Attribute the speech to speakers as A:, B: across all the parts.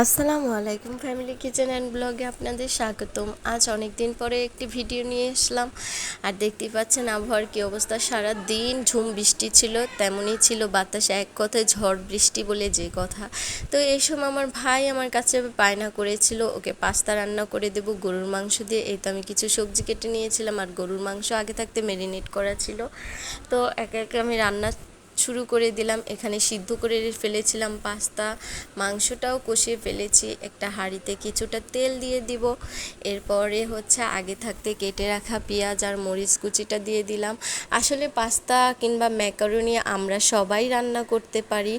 A: আসসালামু আলাইকুম family kitchen and ব্লগে আপনাদের স্বাগতম। আজ অনেক দিন পরে একটি ভিডিও নিয়ে আসলাম। আর দেখতেই পাচ্ছেন আবহাওয়ার কী অবস্থা, সারা দিন ঝুম বৃষ্টি ছিল, তেমনই ছিল বাতাসে, এক কথায় ঝড় বৃষ্টি বলে যে কথা। তো এই সময় আমার ভাই আমার কাছে বায়না করেছিল ওকে পাস্তা রান্না করে দেবো গরুর মাংস দিয়ে। এই তো আমি কিছু সবজি কেটে নিয়েছিলাম, আর গরুর মাংস আগে থাকতে ম্যারিনেট করা ছিল। তো একে একে আমি রান্না শুরু করে দিলাম। এখানে সিদ্ধ করে ফেলেছিলাম পাস্তা, মাংসটাও কষিয়ে ফেলেছি। একটা হাঁড়িতে কিছুটা তেল দিয়ে দিব, এরপরে হচ্ছে আগে থাকতে কেটে রাখা পেঁয়াজ আর মরিচ কুচিটা দিয়ে দিলাম। আসলে পাস্তা কিংবা ম্যাকারনি আমরা সবাই রান্না করতে পারি,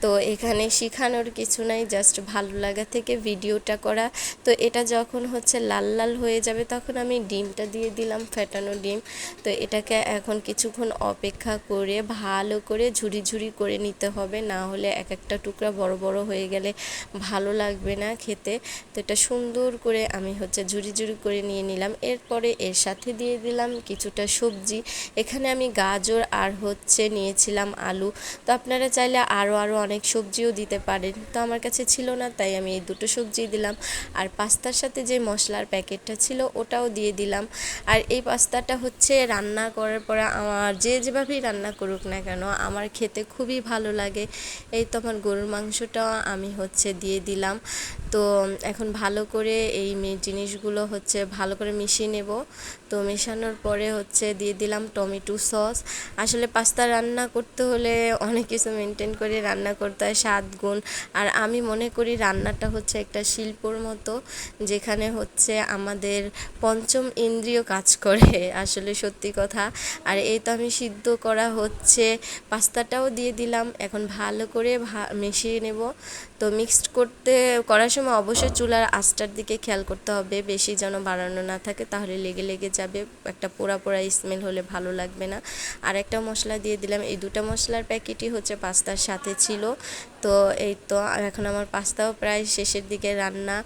A: তো এখানে শেখানোর কিছু নাই, জাস্ট ভালো লাগা থেকে ভিডিওটা করা। তো এটা যখন হচ্ছে লাল লাল হয়ে যাবে তখন আমি ডিমটা দিয়ে দিলাম, ফেটানো ডিম। তো এটাকে এখন কিছুক্ষণ অপেক্ষা করে ভালো করে ঝুরি ঝুরি করে নিতে হবে, না হলে এক একটা টুকরা বড় বড় হয়ে গেলে ভালো লাগবে না খেতে। তো এটা সুন্দর করে আমি হচ্ছে ঝুরি ঝুরি করে নিয়ে নিলাম। এরপরে এর সাথে দিয়ে দিলাম কিছুটা সবজি। এখানে আমি গাজর আর হচ্ছে নিয়েছিলাম আলু। তো আপনারা চাইলে আরও অনেক সবজিও দিতে পারেন, তো আমার কাছে ছিল না তাই আমি এই দুটো সবজি দিলাম। আর পাস্তার সাথে যে মশলার প্যাকেটটা ছিল ওটাও দিয়ে দিলাম। আর এই পাস্তাটা হচ্ছে রান্না করার পরে আমার যেভাবেই রান্না করুক না কেন আমার খেতে খুবই ভালো লাগে। এই তো আমার গরুর মাংসটা আমি হচ্ছে দিয়ে দিলাম। তো এখন ভালো করে এই জিনিসগুলো হচ্ছে ভালো করে মিশিয়ে নেব। তো মেশানোর পরে হচ্ছে দিয়ে দিলাম টমেটো সস। আসলে পাস্তা রান্না করতে হলে অনেক কিছু মেনটেন করে রান্না করতে হয়, স্বাদ গুণ। আর আমি মনে করি রান্নাটা হচ্ছে একটা শিল্পর মতো, যেখানে হচ্ছে আমাদের পঞ্চম ইন্দ্রিয় কাজ করে, আসলে সত্যি কথা। আর এই তো আমি সিদ্ধ করা হচ্ছে পাস্তাটাও দিয়ে দিলাম। এখন ভালো করে মিশিয়ে নেব। তো মিক্সড করার সময় অবশ্যই চুলার আঁচটার দিকে খেয়াল করতে হবে, বেশি যেন বাড়ানো না থাকে, তাহলে লেগে লেগে যাবে, একটা পোড়া পোড়া স্মেল হলে ভালো লাগবে না। আর একটা মশলা দিয়ে দিলাম, এই দুটো মশলার প্যাকেটই হচ্ছে পাস্তার সাথে ছিল। তো এই তো এখন আমার পাস্তাও প্রায় শেষের দিকে রান্না।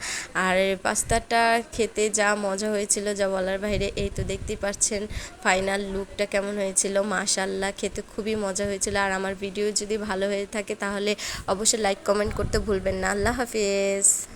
A: আর পাস্তাটা খেতে যা মজা হয়েছিল যা বলার বাইরে। এই তো দেখতেই পাচ্ছেন ফাইনাল লুকটা কেমন হয়েছিল, মাশাআল্লাহ খেতে খুবই মজা হয়েছিল। আর আমার ভিডিও যদি ভালো হয়ে থাকে তাহলে অবশ্যই লাইক কমেন্ট করতে ভুলবেন না। আল্লাহ হাফেজ।